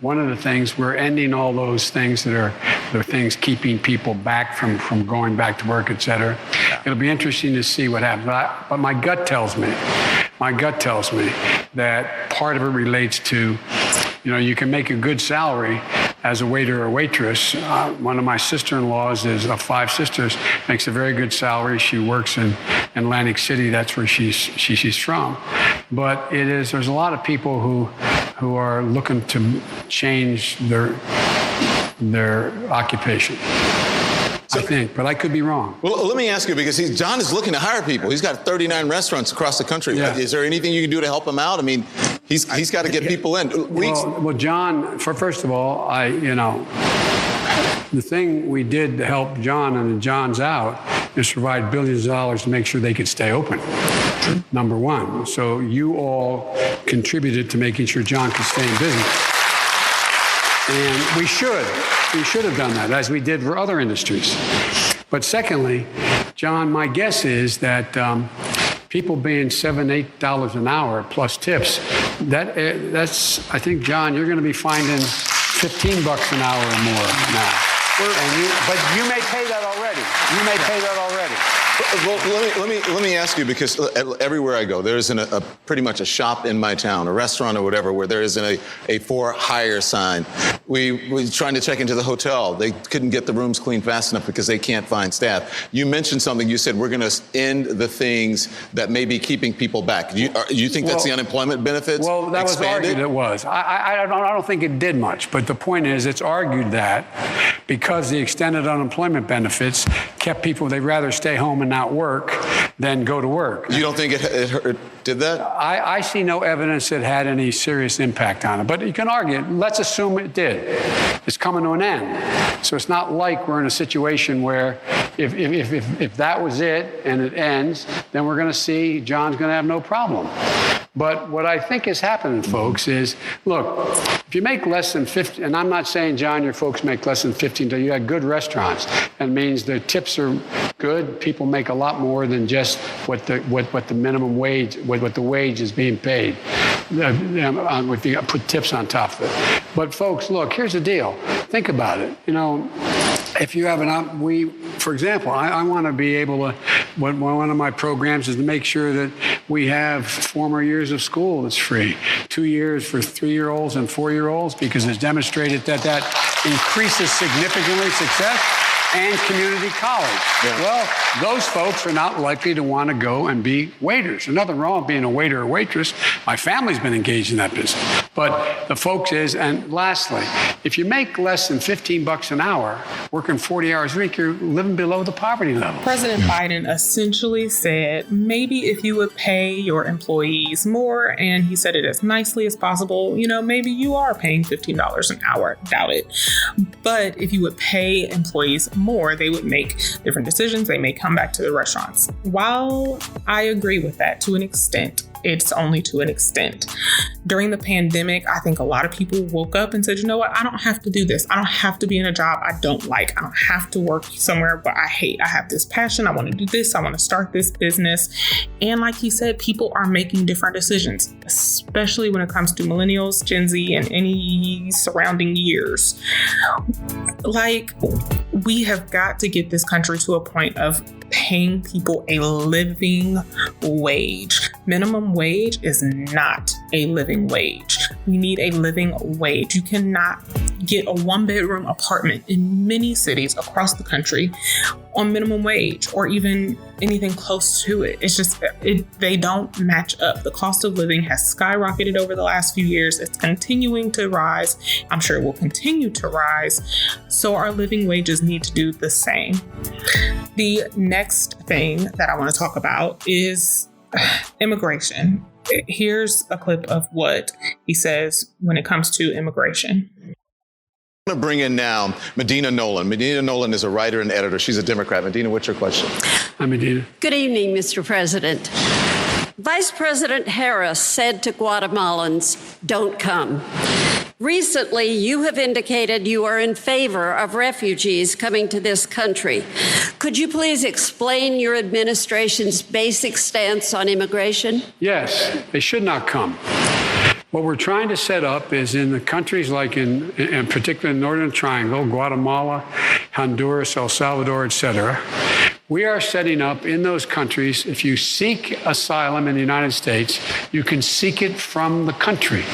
One of the things, we're ending all those things that are the things keeping people back from going back to work, et cetera. It'll be interesting to see what happens. But my gut tells me that part of it relates to, you can make a good salary as a waiter or waitress. One of my sister-in-laws is of 5 sisters, makes a very good salary. She works in Atlantic City. That's where she's from. But there's a lot of people who are looking to change their occupation. I think, but I could be wrong. Well, let me ask you, because John is looking to hire people. He's got 39 restaurants across the country. Yeah. Is there anything you can do to help him out? I mean, he's got to get people in. Well, John, first of all, the thing we did to help John and John's out is provide billions of dollars to make sure they could stay open. Number one. So you all contributed to making sure John could stay in business. And we should have done that, as we did for other industries. But secondly, John, my guess is that people paying $7, $8 an hour plus tips, that's, I think, John, you're going to be finding $15 an hour or more now. But you may pay that already. Well, let me ask you, because everywhere I go, there isn't a pretty much a shop in my town, a restaurant or whatever, where there isn't a for hire sign. We trying to check into the hotel. They couldn't get the rooms cleaned fast enough because they can't find staff. You mentioned something. You said we're going to end the things that may be keeping people back. Do you think that's the unemployment benefits? Well, that expanded? was argued. It was. I don't think it did much. But the point is, it's argued that because the extended unemployment benefits kept people, they'd rather stay home and not work than go to work. You don't think it did that? I see no evidence it had any serious impact on it. But you can argue. Let's assume it did. It's coming to an end. So it's not like we're in a situation where if that was it and it ends, then we're going to see John's going to have no problem. But what I think is happening, folks, is, look, if you make less than 50, and I'm not saying, John, your folks make less than 15, you have good restaurants. That means the tips are good. People make a lot more than just what the minimum wage, what the wage is being paid. If you put tips on top of it. But folks, look, here's the deal. Think about it. If you have for example, I want to be able to, one of my programs is to make sure that we have 4 more years of school that's free. 2 years for 3-year-olds and 4-year-olds, because it's demonstrated that increases significantly success and community college. Yeah. Well, those folks are not likely to want to go and be waiters. There's nothing wrong with being a waiter or waitress. My family's been engaged in that business. But the folks and lastly, if you make less than $15 an hour, working 40 hours a week, you're living below the poverty level. President Biden essentially said, maybe if you would pay your employees more, and he said it as nicely as possible, maybe you are paying $15 an hour. Doubt it. But if you would pay employees more, they would make different decisions. They may come back to the restaurants. While I agree with that to an extent, it's only to an extent. During the pandemic, I think a lot of people woke up and said, you know what? I don't have to do this. I don't have to be in a job I don't like. I don't have to work somewhere but I hate. I have this passion. I want to do this. I want to start this business. And like he said, people are making different decisions, especially when it comes to millennials, Gen Z, and any surrounding years. Like, we have got to get this country to a point of paying people a living wage. Minimum wage is not a living wage. We need a living wage. You cannot get a 1-bedroom apartment in many cities across the country on minimum wage or even anything close to it. It's just, they don't match up. The cost of living has skyrocketed over the last few years. It's continuing to rise. I'm sure it will continue to rise. So our living wages need to do the same. The next thing that I want to talk about is immigration. Here's a clip of what he says when it comes to immigration. I'm going to bring in now Medina Nolan. Medina Nolan is a writer and editor. She's a Democrat. Medina, what's your question? Hi, Medina. Good evening, Mr. President. Vice President Harris said to Guatemalans, "Don't come." Recently, you have indicated you are in favor of refugees coming to this country. Could you please explain your administration's basic stance on immigration? Yes, they should not come. What we're trying to set up is in the countries like in particular the Northern Triangle, Guatemala, Honduras, El Salvador, etc. We are setting up in those countries, if you seek asylum in the United States, you can seek it from the country,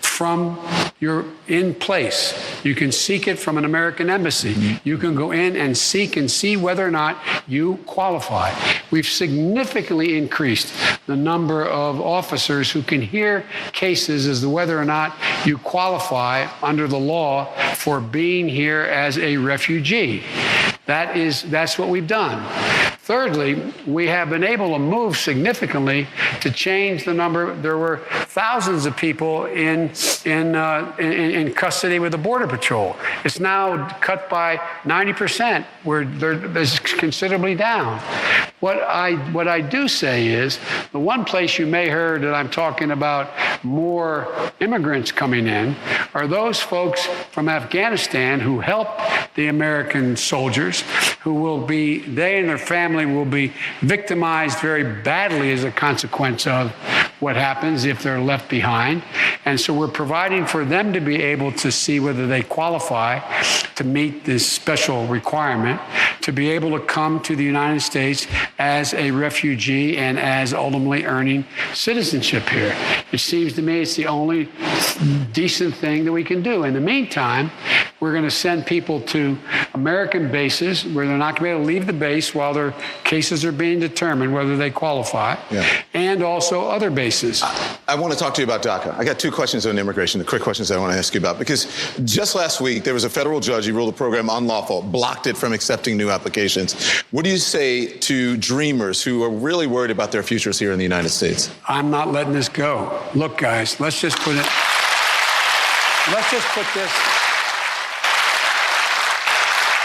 from your in place. You can seek it from an American embassy. You can go in and seek and see whether or not you qualify. We've significantly increased the number of officers who can hear cases as to whether or not you qualify under the law for being here as a refugee. That's what we've done. Thirdly, we have been able to move significantly to change the number. There were thousands of people in custody with the Border Patrol. It's now cut by 90%, where there's considerably down. What I do say is, the one place you may heard that I'm talking about more immigrants coming in are those folks from Afghanistan who help the American soldiers, they and their family will be victimized very badly as a consequence of what happens if they're left behind. And so we're providing for them to be able to see whether they qualify to meet this special requirement, to be able to come to the United States as a refugee and as ultimately earning citizenship here. It seems to me it's the only decent thing that we can do. In the meantime, we're going to send people to American bases where they're not going to be able to leave the base while their cases are being determined whether they qualify, and also other bases. I want to talk to you about DACA. I got two questions on immigration, the quick questions I want to ask you about, because just last week there was a federal judge, he ruled the program unlawful, blocked it from accepting new applications. What do you say to dreamers who are really worried about their futures here in the United States? I'm not letting this go. Look, guys, let's just put this.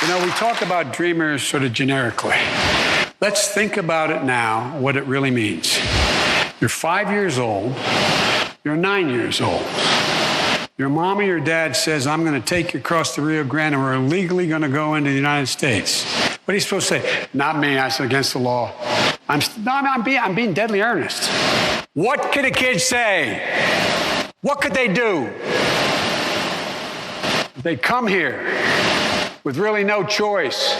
You know, we talk about dreamers sort of generically. Let's think about it now, what it really means. You're 5 years old. You're 9 years old. Your mom or your dad says, I'm going to take you across the Rio Grande and we're illegally going to go into the United States. What are you supposed to say? Not me. That's against the law. I'm being deadly earnest. What could a kid say? What could they do? They come here with really no choice.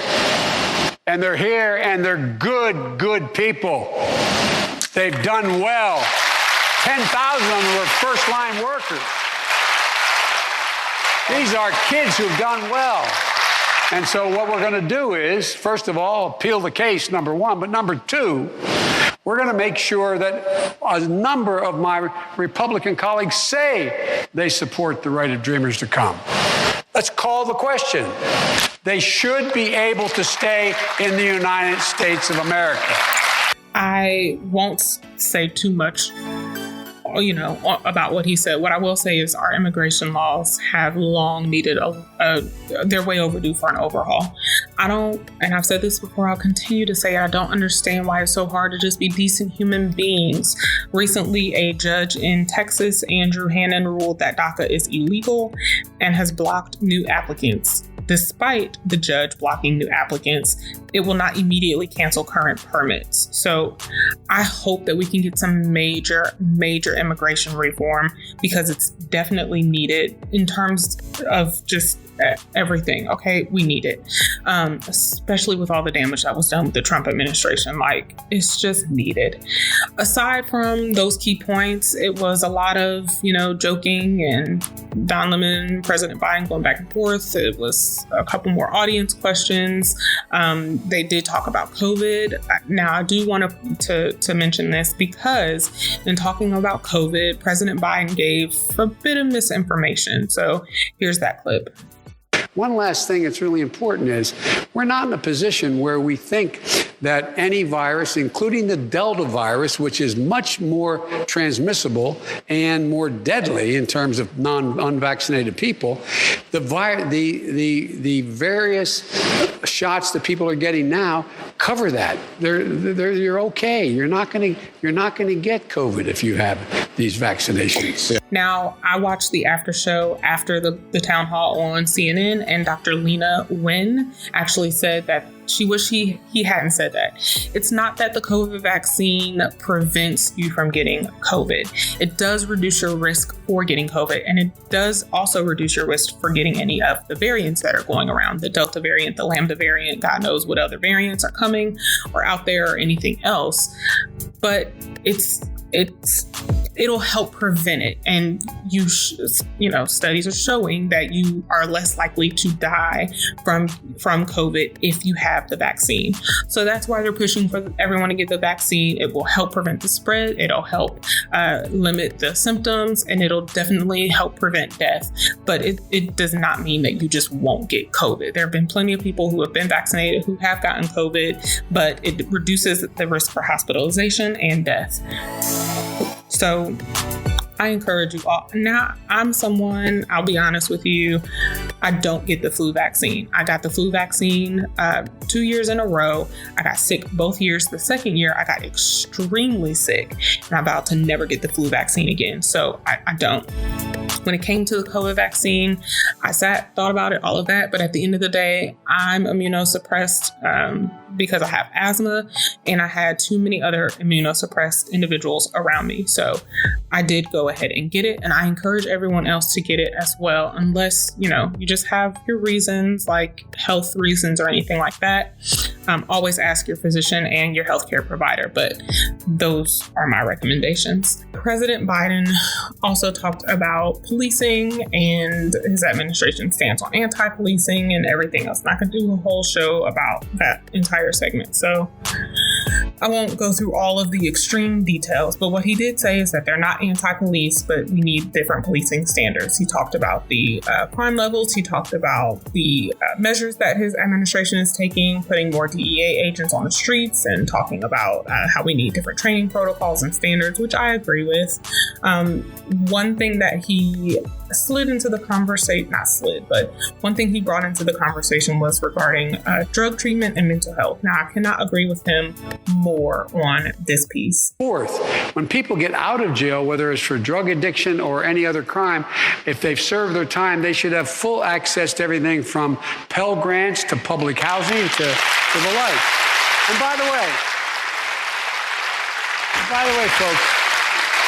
And they're here and they're good people. They've done well. 10,000 of them were first-line workers. These are kids who've done well. And so what we're going to do is, first of all, appeal the case, number one. But number two, we're going to make sure that a number of my Republican colleagues say they support the right of dreamers to come. Let's call the question. They should be able to stay in the United States of America. I won't say too much, about what he said. What I will say is our immigration laws have long needed they're way overdue for an overhaul. And I've said this before, I'll continue to say, I don't understand why it's so hard to just be decent human beings. Recently, a judge in Texas, Andrew Hannon, ruled that DACA is illegal and has blocked new applicants. Despite the judge blocking new applicants, it will not immediately cancel current permits. So I hope that we can get some major immigration reform, because it's definitely needed in terms of just everything. Okay, we need it, especially with all the damage that was done with the Trump administration. Like, it's just needed. Aside from those key points, it was a lot of, joking and Don Lemon, President Biden going back and forth. It was a couple more audience questions. They did talk about COVID. Now, I do want to mention this, because in talking about COVID, President Biden gave a bit of misinformation. So here's that clip. One last thing that's really important is we're not in a position where we think that any virus, including the Delta virus, which is much more transmissible and more deadly in terms of unvaccinated people, the various shots that people are getting now cover that. You're okay. You're not going to get COVID if you have it. these vaccinations. Now, I watched the after show after the town hall on CNN, and Dr. Lena Wen actually said that she wished he hadn't said that. It's not that the COVID vaccine prevents you from getting COVID. It does reduce your risk for getting COVID, and it does also reduce your risk for getting any of the variants that are going around. The Delta variant, the Lambda variant, God knows what other variants are coming or out there or anything else. But it'll help prevent it. And studies are showing that you are less likely to die from COVID if you have the vaccine. So that's why they're pushing for everyone to get the vaccine. It will help prevent the spread. It'll help limit the symptoms, and it'll definitely help prevent death. But it does not mean that you just won't get COVID. There have been plenty of people who have been vaccinated who have gotten COVID, but it reduces the risk for hospitalization and death. So I encourage you all. Now, I'm someone, I'll be honest with you, I don't get the flu vaccine. I got the flu vaccine 2 years in a row. I got sick both years. The second year, I got extremely sick, and I'm about to never get the flu vaccine again. So I don't. When it came to the COVID vaccine, I thought about it, all of that. But at the end of the day, I'm immunosuppressed because I have asthma, and I had too many other immunosuppressed individuals around me. So I did go ahead and get it. And I encourage everyone else to get it as well, unless, you just have your reasons, like health reasons or anything like that. Always ask your physician and your healthcare provider, but those are my recommendations. President Biden also talked about policing and his administration's stance on anti-policing and everything else. And I could do a whole show about that entire segment, so I won't go through all of the extreme details, but what he did say is that they're not anti-police, but we need different policing standards. He talked about the crime levels. He talked about the measures that his administration is taking, putting more DEA agents on the streets, and talking about how we need different training protocols and standards, which I agree with. One thing that he slid into the conversation, not slid, but one thing he brought into the conversation was regarding drug treatment and mental health. Now, I cannot agree with him more on this piece. Fourth, when people get out of jail, whether it's for drug addiction or any other crime, if they've served their time, they should have full access to everything from Pell Grants to public housing to the like. And by the way, folks,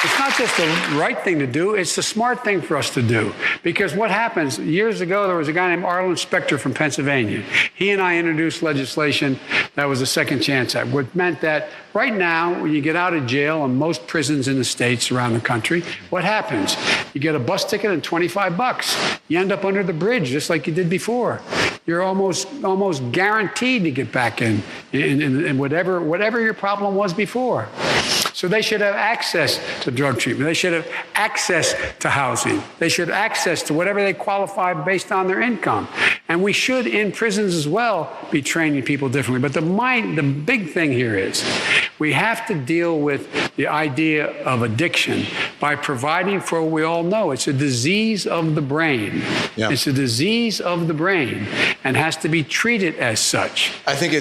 it's not just the right thing to do, it's the smart thing for us to do. Because what happens, years ago, there was a guy named Arlen Specter from Pennsylvania. He and I introduced legislation that was a Second Chance Act, which meant that right now, when you get out of jail in most prisons in the states around the country, what happens? You get a bus ticket and $25. You end up under the bridge, just like you did before. You're almost guaranteed to get back in whatever your problem was before. So they should have access to drug treatment. They should have access to housing. They should have access to whatever they qualify based on their income. And we should, in prisons as well, be training people differently. But the big thing here is we have to deal with the idea of addiction by providing for what we all know. It's a disease of the brain. Yeah. It's a disease of the brain and has to be treated as such. I think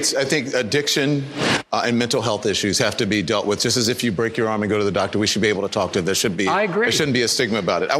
addiction and mental health issues have to be dealt with. Just as if you break your arm and go to the doctor, we should be able to talk to them. I agree. There shouldn't be a stigma about it.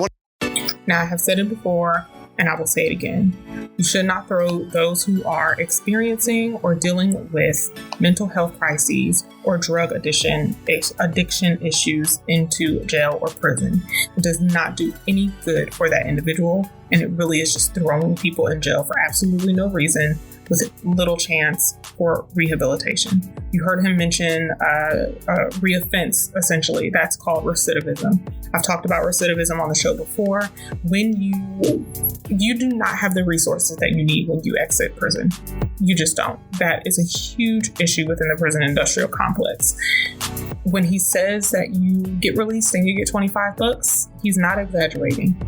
Now, I have said it before, and I will say it again. You should not throw those who are experiencing or dealing with mental health crises or drug addiction issues into jail or prison. It does not do any good for that individual, and it really is just throwing people in jail for absolutely no reason with little chance for rehabilitation. You heard him mention reoffense, essentially. That's called recidivism. I've talked about recidivism on the show before. When you do not have the resources that you need when you exit prison. You just don't. That is a huge issue within the prison industrial complex. When he says that you get released and you get $25, he's not exaggerating.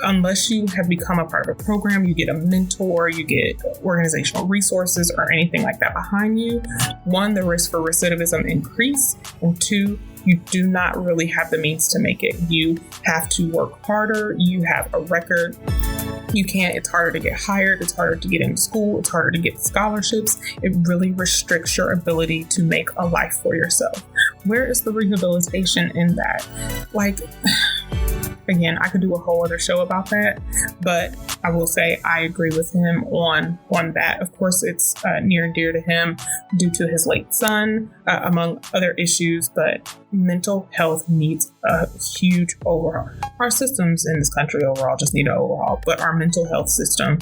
Unless you have become a part of a program, you get a mentor, you get organizational resources or anything like that behind you. One, the risk for recidivism increase, and two, you do not really have the means to make it. You have to work harder. You have a record. It's harder to get hired. It's harder to get into school. It's harder to get scholarships. It really restricts your ability to make a life for yourself. where is the rehabilitation in that? Like, again, I could do a whole other show about that, but I will say I agree with him on that. Of course, it's near and dear to him due to his late son, among other issues, but mental health needs a huge overhaul. Our systems in this country overall just need an overhaul, but our mental health system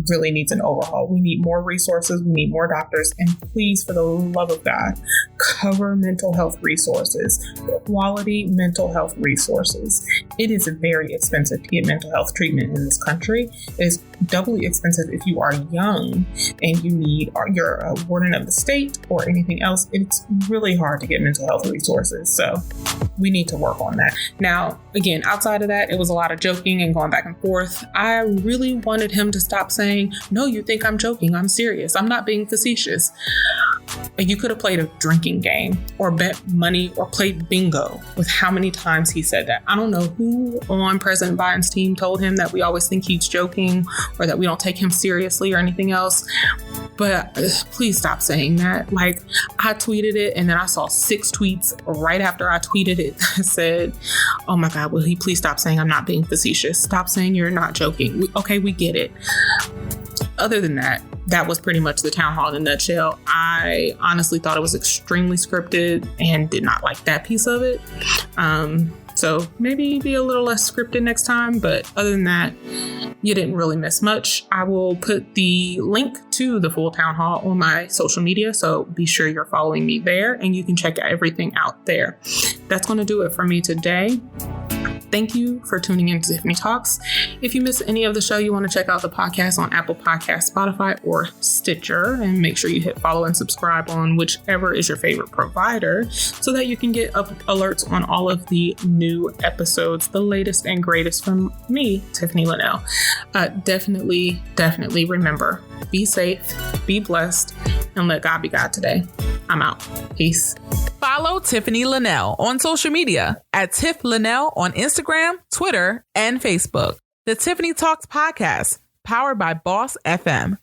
really needs an overhaul. We need more resources. We need more doctors. And please, for the love of God, cover mental health resources, quality mental health resources. It is very expensive to get mental health treatment in this country. It is doubly expensive if you are young and you're a warden of the state or anything else. It's really hard to get mental health resources. So we need to work on that. Now, again, outside of that, it was a lot of joking and going back and forth. I really wanted him to stop saying, no, you think I'm joking. I'm serious. I'm not being facetious. You could have played a drinking game or bet money or played bingo with how many times he said that. I don't know who on President Biden's team told him that we always think he's joking or that we don't take him seriously or anything else. But please stop saying that. Like, I tweeted it and then I saw 6 tweets right after I tweeted it that said, oh my God, will he please stop saying I'm not being facetious? Stop saying you're not joking. Okay, we get it. Other than that, that was pretty much the town hall in a nutshell. I honestly thought it was extremely scripted and did not like that piece of it. So maybe be a little less scripted next time. But other than that, you didn't really miss much. I will put the link to the full town hall on my social media. So be sure you're following me there and you can check everything out there. That's going to do it for me today. Thank you for tuning in to Tiffanie Talks. If you miss any of the show, you want to check out the podcast on Apple Podcasts, Spotify, or Stitcher, and make sure you hit follow and subscribe on whichever is your favorite provider so that you can get alerts on all of the new episodes, the latest and greatest from me, Tiffanie Lanelle. Definitely remember, be safe, be blessed, and let God be God today. I'm out. Peace. Follow Tiffanie Lanelle on social media at Tiff Lanelle on Instagram, Twitter, and Facebook. The Tiffanie Talks podcast, powered by Boss FM.